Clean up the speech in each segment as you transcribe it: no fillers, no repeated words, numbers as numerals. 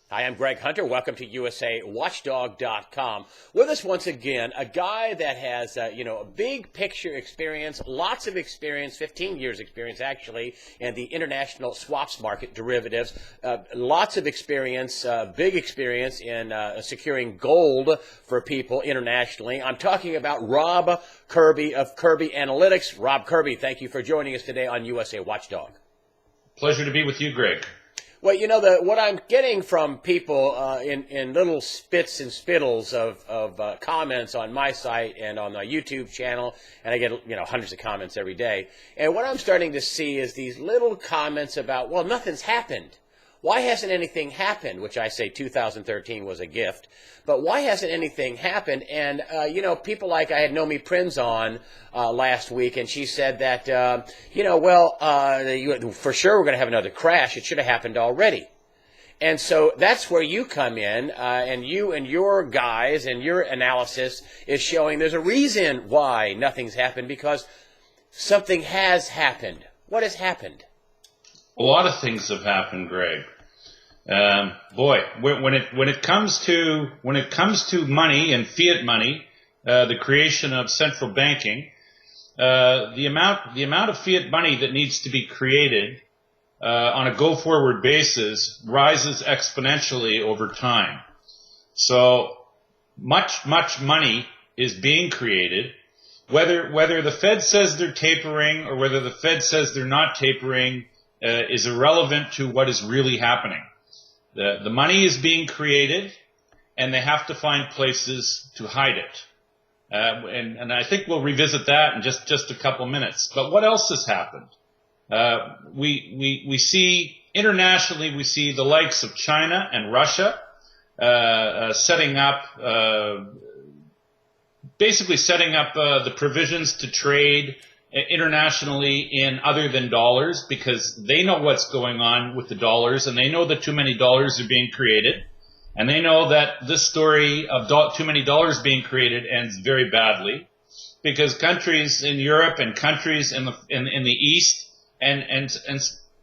Hi, I'm Greg Hunter. Welcome to USAWatchdog.com. With us once again, a guy that has, a big picture experience, lots of experience, 15 years experience actually, in the international swaps market, derivatives, lots of experience, big experience in securing gold for people internationally. I'm talking about Rob Kirby of Kirby Analytics. Rob Kirby, thank you for joining us today on USA Watchdog. Pleasure to be with you, Greg. Well, what I'm getting from people in little spits and spittles of comments on my site and on my YouTube channel, and I get hundreds of comments every day. And what I'm starting to see is these little comments about, well, nothing's happened. Why hasn't anything happened? Which I say 2013 was a gift. But why hasn't anything happened? And, people like I had Nomi Prinz on last week, and she said that, for sure we're going to have another crash. It should have happened already. And so that's where you come in, and you and your guys and your analysis is showing there's a reason why nothing's happened, because something has happened. What has happened? A lot of things have happened, Greg. When it comes to money and fiat money, the creation of central banking, the amount of fiat money that needs to be created on a go-forward basis rises exponentially over time. So much money is being created. Whether the Fed says they're tapering or whether the Fed says they're not tapering is irrelevant to what is really happening. The money is being created, and they have to find places to hide it. And I think we'll revisit that in just a couple minutes. But what else has happened? We see internationally, we see the likes of China and Russia setting up the provisions to trade internationally in other than dollars, because they know what's going on with the dollars, and they know that too many dollars are being created, and they know that this story of too many dollars being created ends very badly, because countries in Europe and countries in the East and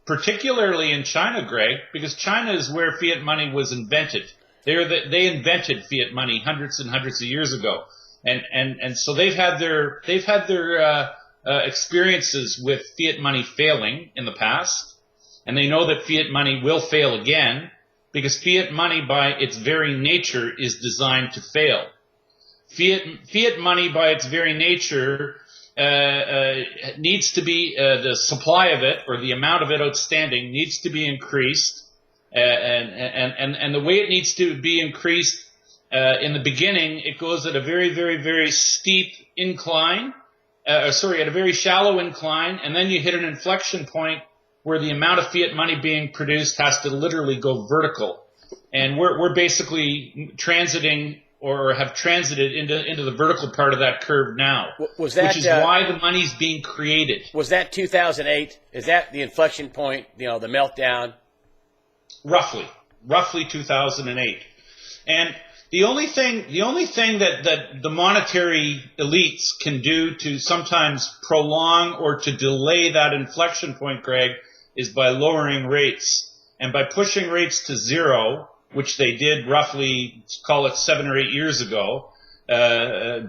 particularly in China, Greg, because China is where fiat money was invented. They invented fiat money hundreds and hundreds of years ago, and so they've had their experiences with fiat money failing in the past, and they know that fiat money will fail again, because fiat money by its very nature is designed to fail. Fiat money by its very nature needs to be, the supply of it, or the amount of it outstanding, needs to be increased, and the way it needs to be increased in the beginning, it goes at a very, very, very steep incline, at a very shallow incline, and then you hit an inflection point where the amount of fiat money being produced has to literally go vertical. And we're basically transiting, or have transited into the vertical part of that curve now, which is why the money's being created. Was that 2008? Is that the inflection point, the meltdown? Roughly 2008. And the only thing that the monetary elites can do to sometimes prolong or to delay that inflection point, Greg, is by lowering rates. And by pushing rates to zero, which they did roughly, call it 7 or 8 years ago,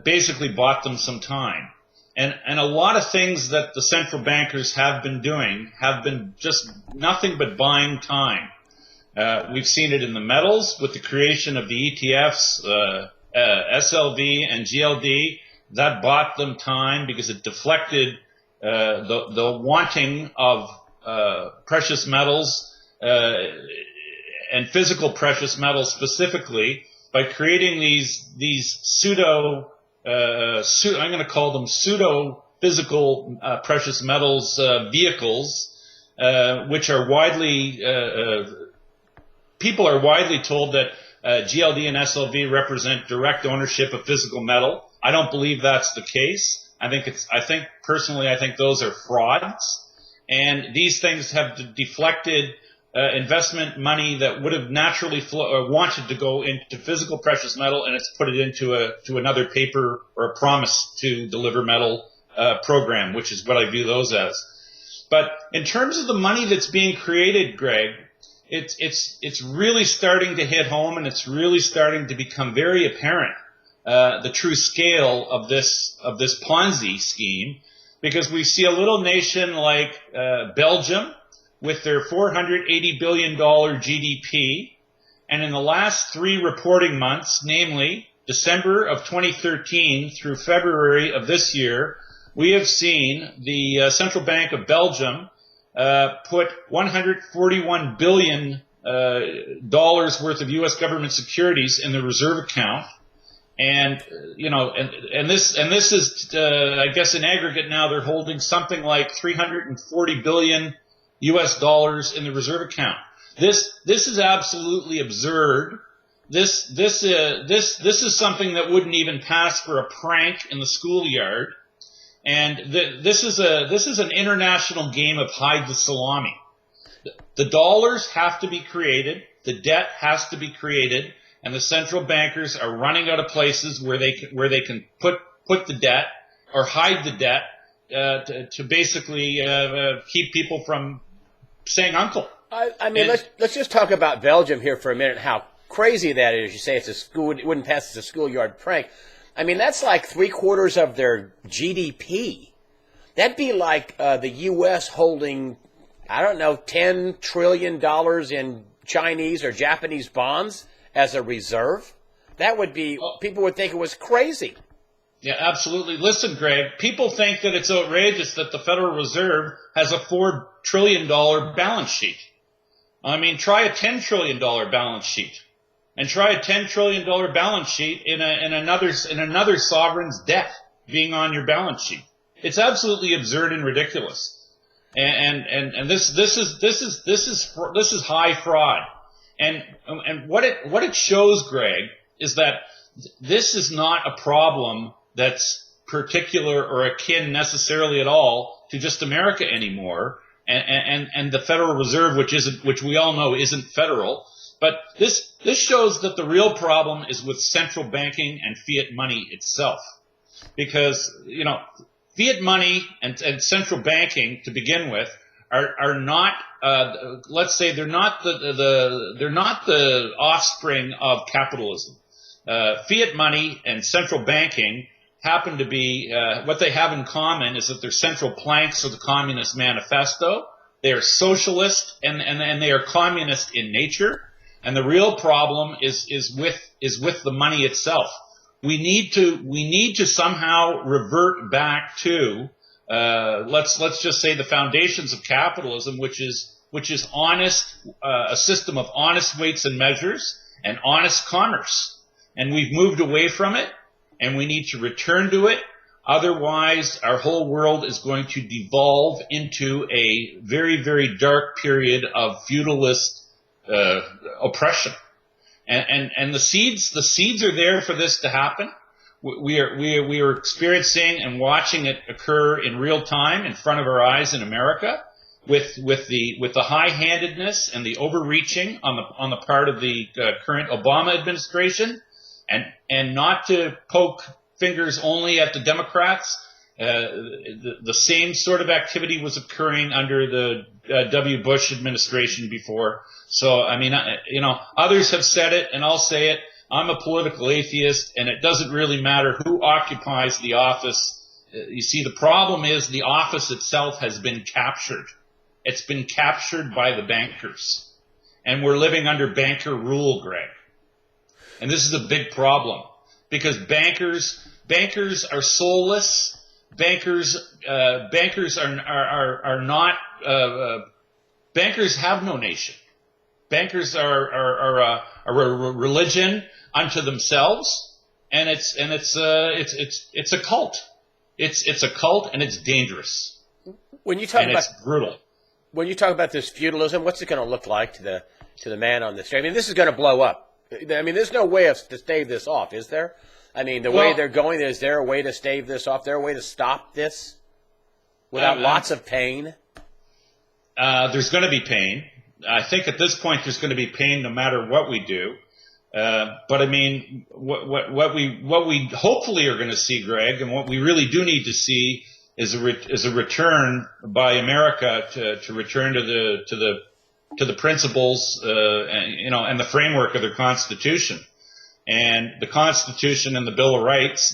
basically bought them some time. And a lot of things that the central bankers have been doing have been just nothing but buying time. We've seen it in the metals with the creation of the ETFs, SLV and GLD. That bought them time because it deflected the wanting of precious metals and physical precious metals specifically, by creating these pseudo, I'm going to call them pseudo physical precious metals vehicles, which are widely people are widely told that GLD and SLV represent direct ownership of physical metal. I don't believe that's the case. I think personally those are frauds, and these things have deflected investment money that would have naturally wanted to go into physical precious metal, and it's put it into another paper or a promise to deliver metal program, which is what I view those as. But in terms of the money that's being created, Greg, it's really starting to hit home, and it's really starting to become very apparent the true scale of this Ponzi scheme, because we see a little nation like Belgium with their $480 billion GDP, and in the last 3 reporting months, namely December of 2013 through February of this year, we have seen the Central Bank of Belgium put $141 billion worth of U.S. government securities in the reserve account, and this is I guess in aggregate now they're holding something like $340 billion U.S. dollars in the reserve account. This is absolutely absurd. This is something that wouldn't even pass for a prank in the schoolyard. And this is an international game of hide the salami. The dollars have to be created, the debt has to be created, and the central bankers are running out of places where they can put the debt or hide the debt to basically keep people from saying uncle. I mean, let's just talk about Belgium here for a minute. How crazy that is! You say it wouldn't pass as a schoolyard prank. I mean, that's like 3/4 of their GDP. That'd be like the U.S. holding, I don't know, $10 trillion in Chinese or Japanese bonds as a reserve. That would be, people would think it was crazy. Yeah, absolutely. Listen, Greg, people think that it's outrageous that the Federal Reserve has a $4 trillion balance sheet. I mean, try a $10 trillion balance sheet. And try a $10 trillion balance sheet in another sovereign's debt being on your balance sheet. It's absolutely absurd and ridiculous. And this is high fraud. And what it shows, Greg, is that this is not a problem that's particular or akin necessarily at all to just America anymore. And the Federal Reserve, which we all know isn't federal. But this shows that the real problem is with central banking and fiat money itself, because fiat money and central banking to begin with are not let's say they're not the offspring of capitalism. Fiat money and central banking happen to be what they have in common is that they're central planks of the Communist Manifesto. They are socialist and they are communist in nature. And the real problem is with the money itself. We need to somehow revert back to let's just say the foundations of capitalism, which is honest, a system of honest weights and measures and honest commerce. And we've moved away from it, and we need to return to it. Otherwise, our whole world is going to devolve into a very, very dark period of feudalist oppression, and the seeds are there for this to happen. We are experiencing and watching it occur in real time in front of our eyes in America, with the high-handedness and the overreaching on the part of the current Obama administration, and not to poke fingers only at the Democrats. The same sort of activity was occurring under the W. Bush administration before. So, I mean, others have said it, and I'll say it. I'm a political atheist, and it doesn't really matter who occupies the office. You see, the problem is the office itself has been captured. It's been captured by the bankers. And we're living under banker rule, Greg. And this is a big problem, because bankers are soulless. Bankers are not. Bankers have no nation. Bankers are a religion unto themselves, and it's a cult. It's a cult, and it's dangerous. When you talk about, it's brutal. When you talk about this feudalism, what's it going to look like to the man on the street? I mean, this is going to blow up. I mean, there's no way to stave this off, is there? I mean, the way they're going, is there a way to stave this off? Is there a way to stop this without lots of pain? There's going to be pain. I think at this point there's going to be pain no matter what we do. But I mean, what we hopefully are going to see, Greg, and what we really do need to see is a return by America to return to to the principles, and the framework of their Constitution. And the Constitution and the Bill of Rights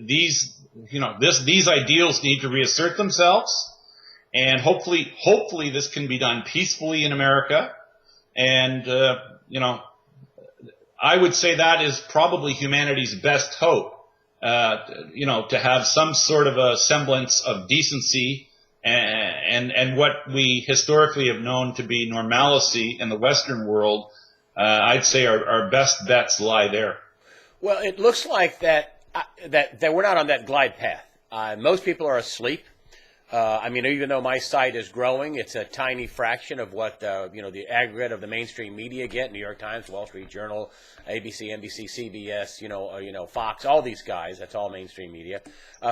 these ideals need to reassert themselves. And hopefully this can be done peacefully in America. And, I would say that is probably humanity's best hope, to have some sort of a semblance of decency and what we historically have known to be normalcy in the Western world. I'd say our best bets lie there. Well, it looks like that we're not on that glide path. Most people are asleep. Even though my site is growing, it's a tiny fraction of what the aggregate of the mainstream media get: New York Times, Wall Street Journal, ABC, NBC, CBS, Fox, all these guys. That's all mainstream media.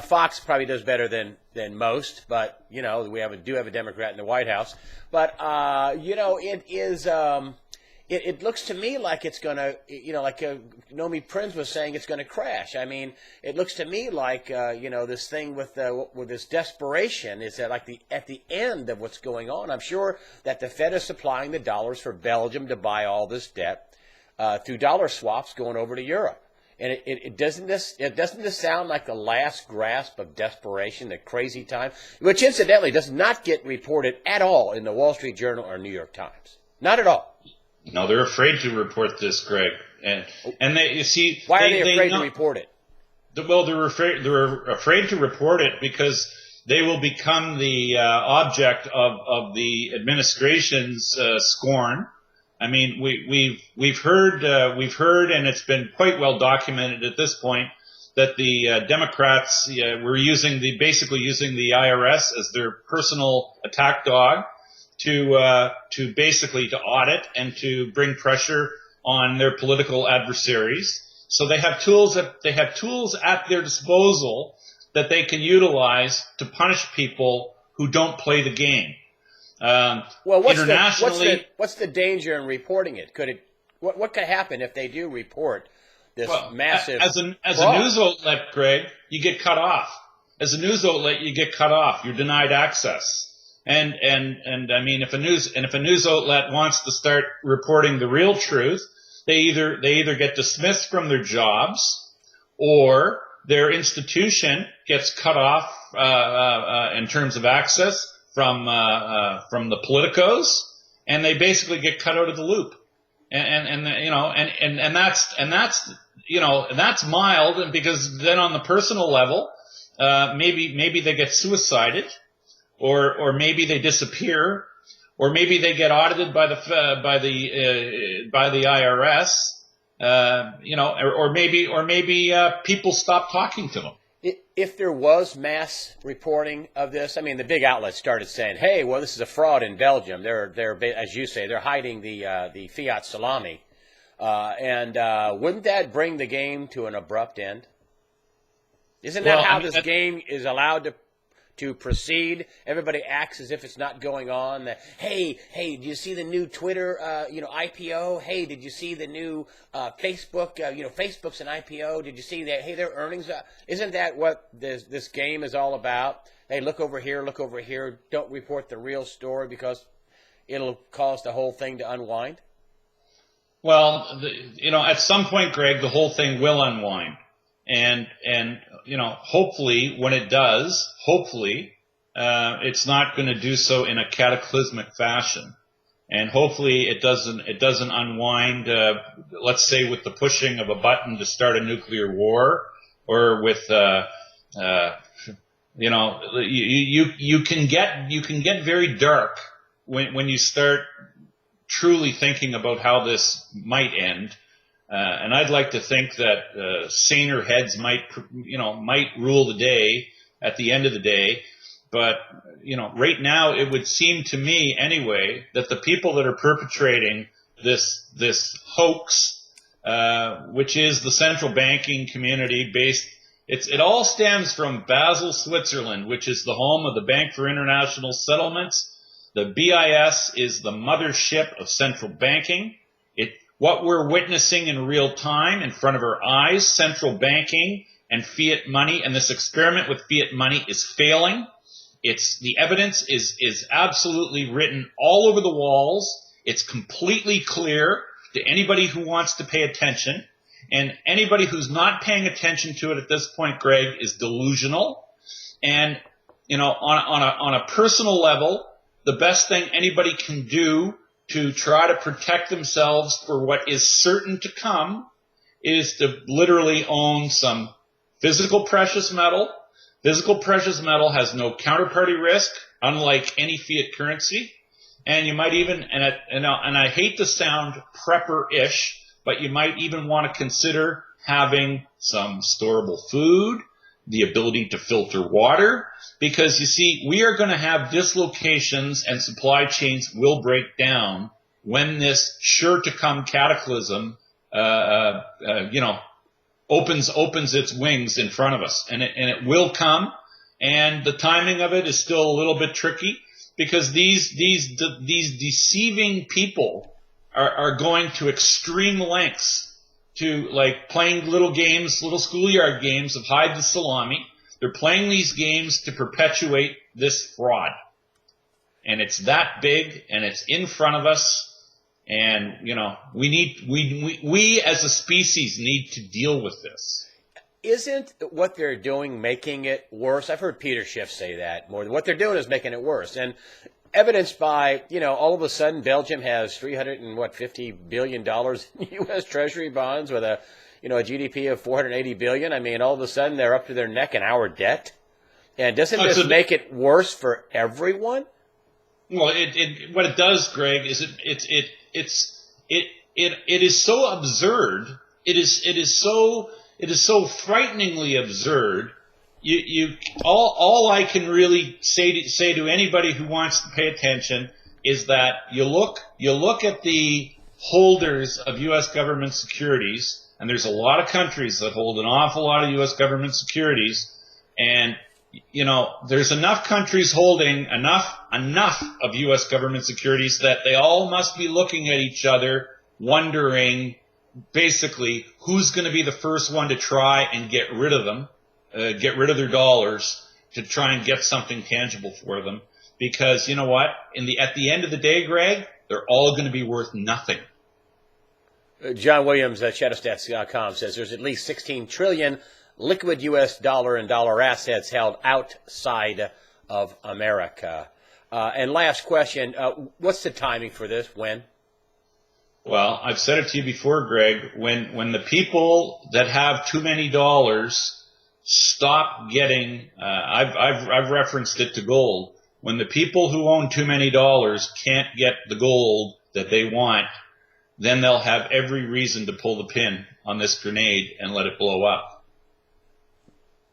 Fox probably does better than most, but we do have a Democrat in the White House. But it is. It looks to me like it's going to, like Nomi Prinz was saying, it's going to crash. I mean, it looks to me like, this thing with this desperation is at the end of what's going on. I'm sure that the Fed is supplying the dollars for Belgium to buy all this debt through dollar swaps going over to Europe. And doesn't this sound like the last grasp of desperation, the crazy time, which incidentally does not get reported at all in the Wall Street Journal or New York Times. Not at all. No, they're afraid to report this, Greg. And why are they afraid to report it? Well, they're afraid to report it because they will become the object of the administration's scorn. I mean, we've heard, and it's been quite well documented at this point, that the Democrats were basically using the IRS as their personal attack dog to basically to audit and to bring pressure on their political adversaries. So they have tools at their disposal that they can utilize to punish people who don't play the game. What's the danger in reporting it? What could happen if they do report this massive as a news outlet, Greg, you get cut off. As a news outlet, you get cut off. You're denied access. And I mean, if a news outlet wants to start reporting the real truth, they either get dismissed from their jobs, or their institution gets cut off in terms of access from the politicos, and they basically get cut out of the loop. And that's mild, and because then on the personal level, maybe they get suicided. Or maybe they disappear, or maybe they get audited by the IRS, or maybe people stop talking to them. If there was mass reporting of this, I mean, the big outlets started saying, "Hey, well, this is a fraud in Belgium. They're as you say, they're hiding the Fiat salami," and wouldn't that bring the game to an abrupt end? Isn't that how this game is allowed to proceed? Everybody acts as if it's not going on. Hey, did you see the new Twitter, IPO? Hey, did you see the new Facebook? Facebook's an IPO. Did you see that? Hey, their earnings. Isn't that what this game is all about? Hey, look over here. Don't report the real story because it'll cause the whole thing to unwind. Well, at some point, Greg, the whole thing will unwind. And hopefully when it does, it's not going to do so in a cataclysmic fashion. And hopefully it doesn't unwind, let's say with the pushing of a button to start a nuclear war, or with, you can get very dark when you start truly thinking about how this might end. And I'd like to think that saner heads might rule the day at the end of the day. But, right now it would seem to me anyway that the people that are perpetrating this hoax, which is the central banking community based, it all stems from Basel, Switzerland, which is the home of the Bank for International Settlements. The BIS is the mothership of central banking. What we're witnessing in real time in front of our eyes, central banking and fiat money, and this experiment with fiat money is failing. the evidence is absolutely written all over the walls. It's completely clear to anybody who wants to pay attention. And anybody who's not paying attention to it at this point, Greg, is delusional. And, on a personal level, the best thing anybody can do to try to protect themselves for what is certain to come is to literally own some physical precious metal. Physical precious metal has no counterparty risk, unlike any fiat currency. And you might even, and I hate to sound prepper-ish, but you might even want to consider having some storable food, the ability to filter water, because you see, we are going to have dislocations and supply chains will break down when this sure-to-come cataclysm, opens its wings in front of us, and it will come, and the timing of it is still a little bit tricky because these deceiving people are going to extreme lengths to, like, playing little games, little schoolyard games of hide the salami. They're playing these games to perpetuate this fraud, and it's that big, and it's in front of us. And, we as a species need to deal with this. Isn't what they're doing making it worse? I've heard Peter Schiff say that more. What they're doing is making it worse. And evidenced by, all of a sudden Belgium has $350 billion in U.S. Treasury bonds with a GDP of $480 billion. I mean, all of a sudden they're up to their neck in our debt. And doesn't this make it worse for everyone? Well, what it does, Greg, is it is so absurd. It is so frighteningly absurd. All I can really say to anybody who wants to pay attention is that you look at the holders of U.S. government securities, and there's a lot of countries that hold an awful lot of U.S. government securities, and there's enough countries holding enough of U.S. government securities that they all must be looking at each other, wondering basically who's going to be the first one to try and get rid of them, get rid of their dollars to try and get something tangible for them. Because you know what? At the end of the day, Greg, they're all going to be worth nothing. John Williams at Shadowstats.com says there's at least 16 trillion liquid U.S. dollar and dollar assets held outside of America. And last question, what's the timing for this? When? Well, I've said it to you before, Greg. When the people that have too many dollars stop getting, I've referenced it to gold. When the people who own too many dollars can't get the gold that they want, then they'll have every reason to pull the pin on this grenade and let it blow up.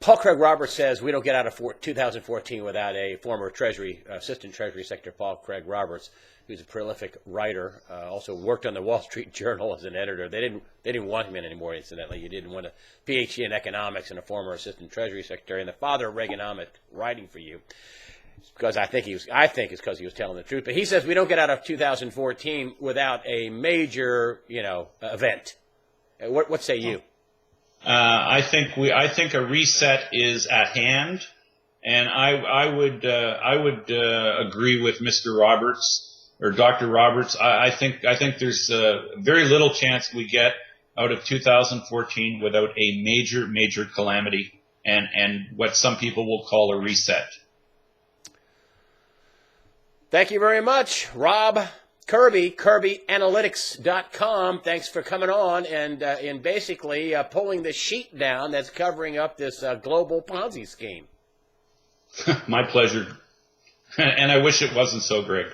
Paul Craig Roberts says we don't get out of 2014 without a former Assistant Treasury Secretary Paul Craig Roberts, who's a prolific writer, also worked on the Wall Street Journal as an editor. They didn't want him in anymore, incidentally. You didn't want a PhD in economics and a former Assistant Treasury Secretary and the father of Reaganomics writing for you. Because I think it's because he was telling the truth. But he says we don't get out of 2014 without a major, event. What say you? I think a reset is at hand, and I would agree with Mr. Roberts or Dr. Roberts. I think there's very little chance we get out of 2014 without a major calamity and what some people will call a reset. Thank you very much, Rob Kirby, KirbyAnalytics.com. Thanks for coming on and in basically pulling the sheet down that's covering up this global Ponzi scheme. My pleasure. And I wish it wasn't so, Greg.